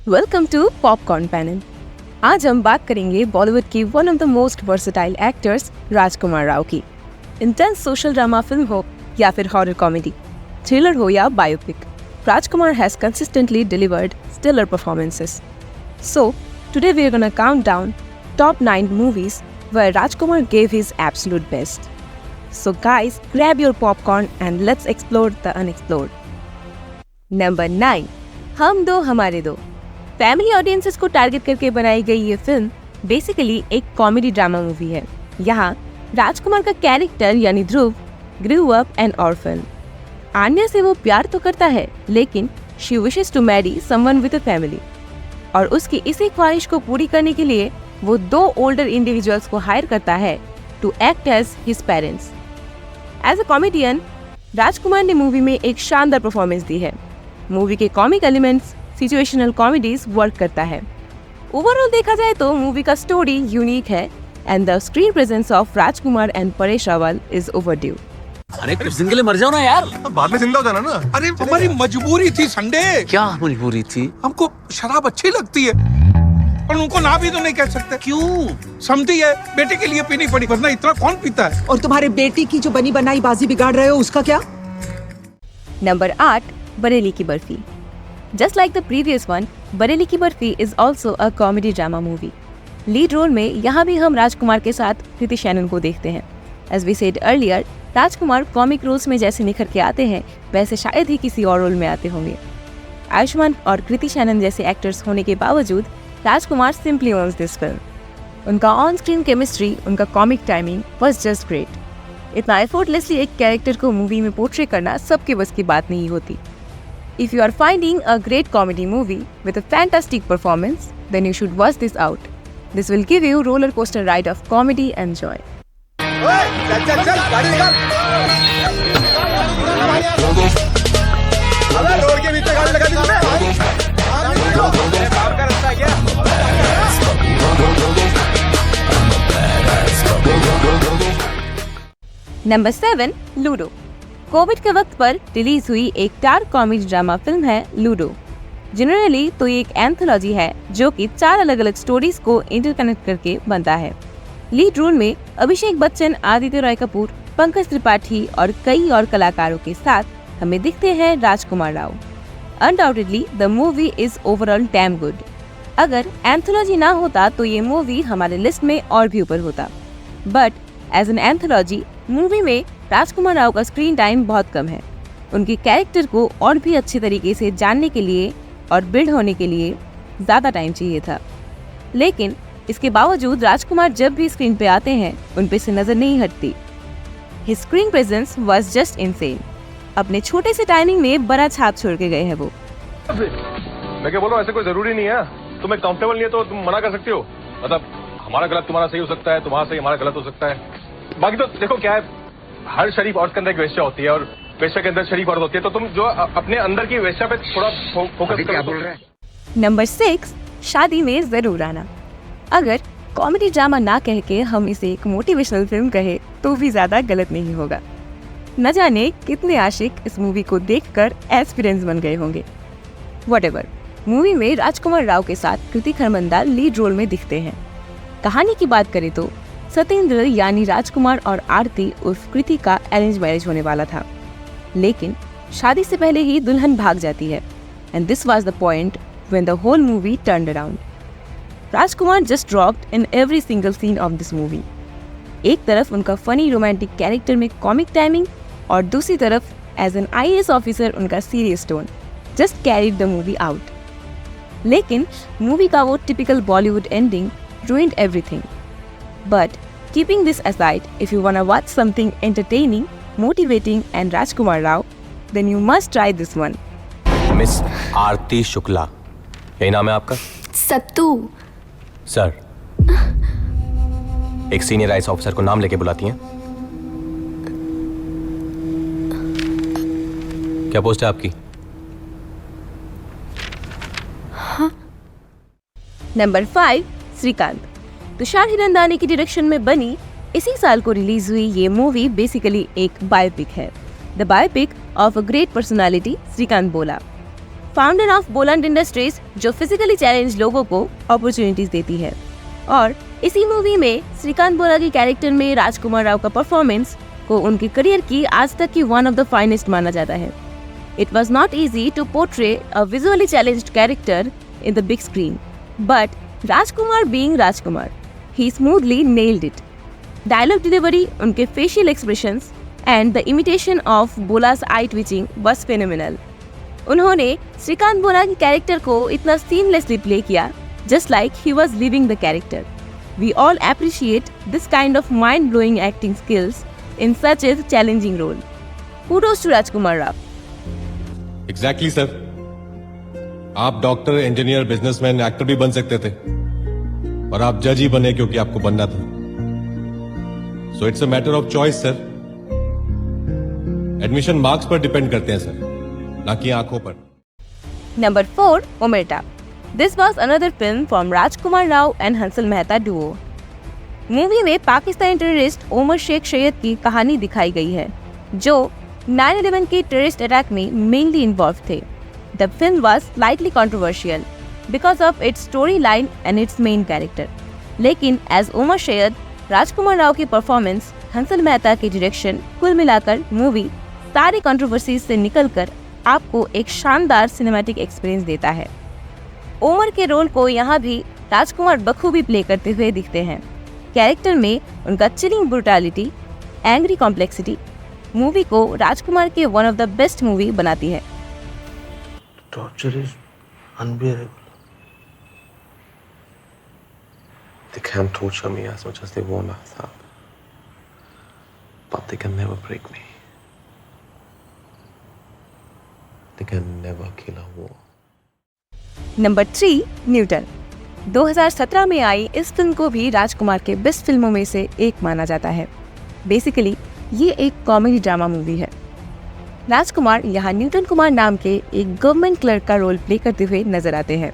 Welcome to popcorn panel. आज हम बात करेंगे बॉलीवुड की one of the most versatile actors Rajkummar Rao की। इंटेंस सोशल ड्रामा फिल्म हो या फिर हॉरर कॉमेडी, थ्रिलर हो या biopic, Rajkumar has consistently delivered stellar performances. So, today we are gonna count down top 9 movies where Rajkumar gave his absolute best. So guys, grab your popcorn and let's explore the unexplored. Number 9, हम दो हमारे दो। Family audiences को target करके बनाई गई ये film basically एक कॉमेडी ड्रामा मूवी है। यहाँ राजकुमार का कैरेक्टर यानी Dhruv grew up an orphan. Anya से वो प्यार तो करता है, लेकिन she wishes to marry someone with a family, और उसकी इसी ख्वाहिश को पूरी करने के लिए वो 2 ओल्डर इंडिविजुअल्स को हायर करता है to act as his parents. As a comedian, Rajkummar ने मूवी में एक शानदार परफॉर्मेंस दी है। मूवी के comic elements, situational comedies work करता है। ओवरऑल देखा जाए तो मूवी का स्टोरी यूनिक है and the screen presence of Rajkumar and Paresh Rawal is overdue. अरे कुछ दिन के लिए मर जाओ ना यार। बाद में जिंदा हो जाना ना। अरे हमारी मजबूरी थी संडे। क्या मजबूरी थी? हमको शराब अच्छी लगती है और उनको ना भी तो नहीं कह सकते। क्यों? समझती है बेटे के लिए पीनी पड़ी, वरना इतना कौन पीता है। और तुम्हारे बेटी की जो बनी बनाई बाजी बिगाड़ रहे हो उसका क्या? नंबर 8, बरेली की Barfi. Just like the previous one, Bareilly की Barfi is also a comedy drama movie. Lead role में यहाँ भी हम राजकुमार के साथ कृति सैनन को देखते हैं। As we said earlier, Rajkumar comic roles में जैसे निखर के आते हैं वैसे शायद ही किसी और रोल में आते होंगे। आयुष्मान और कृति सैनन जैसे एक्टर्स होने के बावजूद राजकुमार सिंपली ओन्स दिस फिल्म। उनका ऑन स्क्रीन केमिस्ट्री, उनका comic timing was just great. इतना एफर्टलेसली एक कैरेक्टर को मूवी में पोर्ट्रे करना सबके बस की बात नहीं होती। If you are finding a great comedy movie with a fantastic performance, then you should watch this out. This will give you roller coaster ride of comedy and joy. चल चल चल गाड़ी निकाल। अबे रोड के बीच में गाड़ी लगा दी तूने। काम का रास्ता है क्या? Number 7, ludo. कोविड के वक्त पर रिलीज हुई एक डार्क कॉमेडी ड्रामा फिल्म है लूडो। जनरली तो ये एक एंथोलॉजी है जो कि 4 अलग अलग स्टोरीज को इंटरकनेक्ट करके बनता है। लीड रोल में अभिषेक बच्चन, आदित्य रॉय कपूर, पंकज त्रिपाठी और कई और कलाकारों के साथ हमें दिखते हैं Rajkummar Rao. Undoubtedly the movie is overall damn good. अगर एंथोलॉजी ना होता तो ये मूवी हमारे लिस्ट में और भी ऊपर होता, but as an anthology movie में राजकुमार राव का स्क्रीन टाइम बहुत कम है। उनके कैरेक्टर को और भी अच्छे तरीके से जानने के लिए और बिल्ड होने के लिए ज़्यादा टाइम चाहिए था। लेकिन इसके बावजूद राजकुमार जब भी स्क्रीन पे आते हैं उन पे से नज़र नहीं हटती। His screen presence was just insane. अपने छोटे से टाइमिंग में बड़ा छाप छोड़ के गए हैं वो। मैं क्या बोल रहा हूँ, ऐसे कोई जरूरी नहीं है। तुम्हें कंफर्टेबल नहीं है तो तुम मना कर सकती हो। मतलब हमारा गलत तुम्हारा सही हो सकता है, तुम्हारा सही हमारा गलत हो सकता है। बाकी तो देखो क्या है, हर शरीफ औरत के अंदर एक वेश्या होती है और वेश्या के अंदर शरीफ औरत होती है। तो तुम जो अपने अंदर की वेश्या पे थोड़ा फोकस क्या बोल रहे हैं? नंबर 6, शादी में जरूर आना। अगर कॉमेडी ड्रामा ना कह के हम इसे एक मोटिवेशनल फिल्म कहे तो भी ज्यादा गलत नहीं होगा। न जाने कितने आशिक इस मूवी को देखकर एस्पिरेंट्स बन गए होंगे। व्हाटएवर, मूवी में राजकुमार राव के साथ कृति खरमंदा लीड रोल में दिखते हैं। कहानी की बात करें तो सत्येंद्र यानी राजकुमार और आरती उर्फ कृति का अरेंज मैरिज होने वाला था, लेकिन शादी से पहले ही दुल्हन भाग जाती है and this was the point when the whole movie turned around. Rajkumar just dropped in every single scene of this movie. एक तरफ उनका फनी रोमांटिक कैरेक्टर में कॉमिक टाइमिंग और दूसरी तरफ एज एन IAS ऑफिसर उनका serious tone just carried the movie out. लेकिन movie का वो typical Bollywood ending ruined everything. But keeping this aside, if you wanna watch something entertaining, motivating and Rajkumar Rao, then you must try this one. Miss Aarti Shukla, यही नाम है आपका? Sattu. Sir, एक senior IAS officer को नाम लेके बुलाती हैं? क्या पोस्ट है आपकी? नंबर 5, श्रीकांत। तुषार हिरंदानी की डायरेक्शन में बनी इसी साल को रिलीज हुई ये मूवी बेसिकली एक बायोपिक है। The biopic of a great personality Shrikant Bolla. Founder of Bollant industries, जो फिजिकली चैलेंज लोगों को अपॉर्चुनिटीज देती है। और इसी मूवी में श्रीकांत बोरा की कैरेक्टर में राजकुमार राव का परफॉर्मेंस को उनके करियर की आज तक की वन ऑफ द फाइनेस्ट माना जाता है। It was not easy to portray a visually challenged character in the big screen, but Rajkumar being Rajkumar, he smoothly nailed it. Dialogue delivery, उनके facial expressions and the imitation of Bola's eye twitching was phenomenal. उन्होंने श्रीकांत बोरा की character को इतना seamlessly play किया, just like he was living the character. We all appreciate this kind of mind-blowing acting skills in such a challenging role. Kudos to Rajkumar Rao. Exactly sir, आप doctor, engineer, businessman, actor भी बन सकते थे और आप जज ही बने क्योंकि आपको बनना था। So it's a matter of choice sir. Admission marks पर डिपेंड करते हैं सर, ना कि आंखों पर। Number 4, Omerta. This was another film from Rajkumar Rao and Hansal Mehta duo. Movie में पाकिस्तानी टेररिस्ट ओमर शेख सैयद की कहानी दिखाई गई है, जो 9/11 के टेररिस्ट अटैक में मेनली इन्वॉल्व थे। The film was slightly controversial because of its story line and it's main character, लेकिन एज ओमर सैयद, राजकुमार राव की परफॉर्मेंस, हंसल मेहता की डायरेक्शन, कुल मिलाकर मूवी सारी कंट्रोवर्सीज से निकलकर आपको एक शानदार सिनेमैटिक एक्सपीरियंस देता है। ओमर के रोल को यहाँ भी राजकुमार बखूबी प्ले करते हुए दिखते हैं। कैरेक्टर में उनका chilling brutality, angry complexity movie को राजकुमार के one of the best movie बनाती है। Torture is unbearable. They can torture me as much as they want, Aftab, but they can never break me. They can never kill a war. Number 3, Newton. 2017 में आई इस film को भी राजकुमार के best फिल्मों में से एक माना जाता है। बेसिकली ये एक कॉमेडी ड्रामा मूवी है। राजकुमार यहाँ न्यूटन कुमार नाम के एक गवर्नमेंट क्लर्क का रोल प्ले करते हुए नजर आते हैं,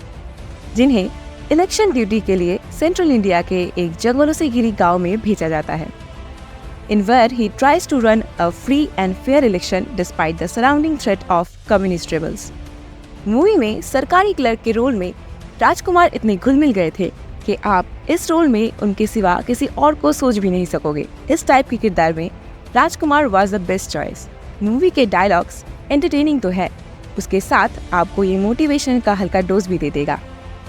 जिन्हें इलेक्शन ड्यूटी के लिए सेंट्रल इंडिया के एक जंगलों से घिरी गांव में भेजा जाता है। In where he tries to run a free and fair election despite the surrounding threat of communist rebels. Movie में सरकारी क्लर्क के रोल में राजकुमार इतने घुल मिल गए थे कि आप इस रोल में उनके सिवा किसी और को सोच भी नहीं सकोगे। इस टाइप के किरदार में Rajkummar was the best choice. Movie के डायलॉग्स एंटरटेनिंग तो है, उसके साथ आपको ये मोटिवेशन का हल्का डोज भी दे देगा,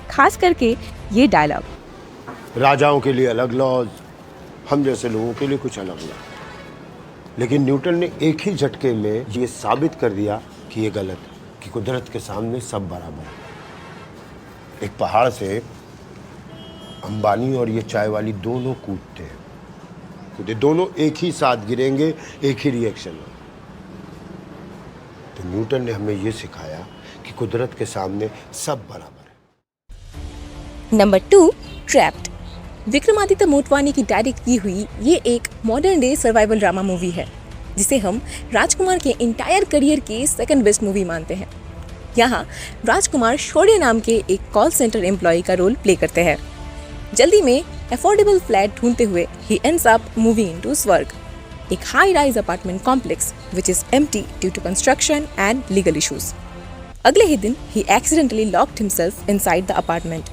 खास करके ये डायलॉग। राजाओं के लिए अलग लॉज, हम जैसे लोगों के लिए कुछ अलग लॉज। लेकिन न्यूटन ने एक ही झटके में ये साबित कर दिया कि ये गलत है, कि कुदरत के सामने सब बराबर है। एक पहाड़ से अंबानी और ये चाय वाली दोनों कूदते हैं, कूदे दोनों एक ही साथ गिरेंगे, एक ही रिएक्शन में। तो न्यूटन ने हमें ये सिखाया कि कुदरत के सामने सब बराबर है। Number 2, trapped. विक्रमादित्य मोटवानी की डायरेक्ट की हुई ये एक modern day survival drama movie है, जिसे हम राजकुमार के इंटायर करियर की सेकंड बेस्ट मूवी मानते हैं। यहाँ राजकुमार शौर्य नाम के एक कॉल सेंटर एम्प्लॉय का रोल प्ले करते हैं। जल्दी में अफोर्डेबल फ्लैट ढूंढते हुए he ends up moving into Swarg, एक high rise apartment complex which is empty due to construction and legal issues. अगले ही दिन he accidentally locked himself inside the apartment.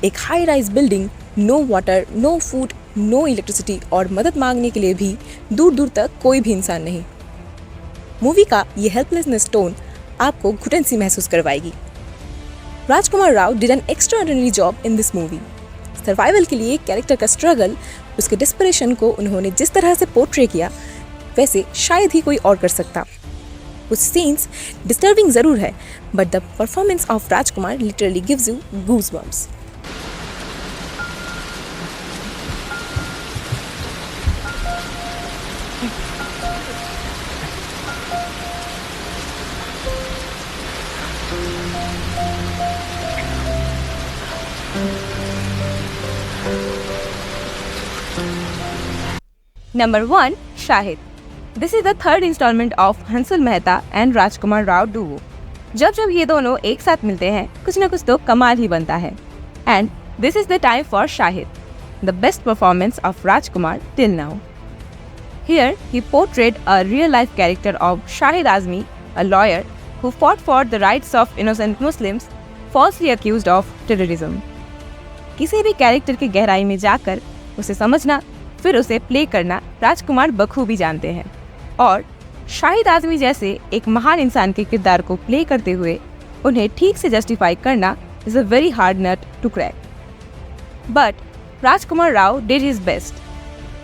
एक high rise building, no water, no food, no electricity और मदद मांगने के लिए भी दूर दूर तक कोई भी इंसान नहीं। मूवी का ये हेल्पलेसनेस टोन आपको घुटन सी महसूस करवाएगी। Rajkummar Rao did an extraordinary job in this movie. Survival के लिए कैरेक्टर का स्ट्रगल, उसके डिस्परेशन को उन्होंने जिस तरह से पोर्ट्रे किया, वैसे शायद ही कोई और कर सकता। कुछ सीन्स डिस्टर्बिंग जरूर है, but the performance of Rajkumar literally gives you goosebumps. Number 1, Shahid. This is the third installment of Hansal Mehta and Rajkumar Rao duo। जब जब ये दोनों एक साथ मिलते हैं, कुछ न कुछ तो कमाल ही बनता है। And this is the time for Shahid, the best performance of Rajkumar till now. Here he portrayed a real life character of Shahid Azmi, a lawyer who fought for the rights of innocent Muslims falsely accused of terrorism. किसी भी character की गहराई में जाकर उसे समझना फिर उसे प्ले करना राजकुमार बखूबी जानते हैं और शाहिद आजमी जैसे एक महान इंसान के किरदार को प्ले करते हुए उन्हें ठीक से जस्टिफाई करना is a very hard nut to crack. But Rajkummar Rao did his best.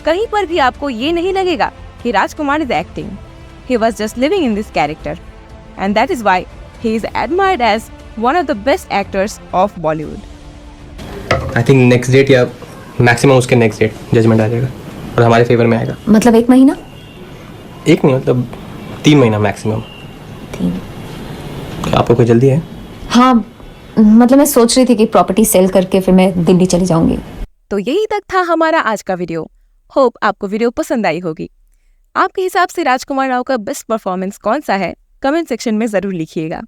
कहीं पर भी आपको ये नहीं लगेगा कि Rajkummar is acting. He was just living in this character and that is why he is admired as one of the best actors of Bollywood. I think next date या maximum उसके नेक्स्ट डेट जजमेंट आ जाएगा और हमारे favour में आएगा. मतलब 1 महीना? 1 नहीं, मतलब 3 महीना मैक्सिमम. 3? आपको कोई जल्दी है? हाँ, मतलब मैं सोच रही थी कि प्रॉपर्टी सेल करके फिर मैं दिल्ली चली जाऊंगी. तो यही तक था हमारा आज का वीडियो. होप आपको वीडियो पसंद आई होगी. आपके हिसाब से राजकुमार राव का बेस्ट परफॉर्मेंस कौन सा है कमेंट सेक्शन में ज़रूर लिखिएगा.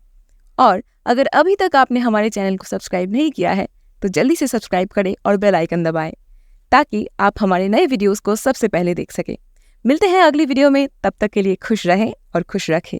और अगर अभी तक आपने हमारे चैनल को सब्सक्राइब नहीं किया है तो जल्दी से सब्सक्राइब करें और बेल आइकन दबाएं ताकि आप हमारे नए वीडियोस को सबसे पहले देख सकें. मिलते हैं अगली वीडियो में. तब तक के लिए खुश रहें और खुश रखें.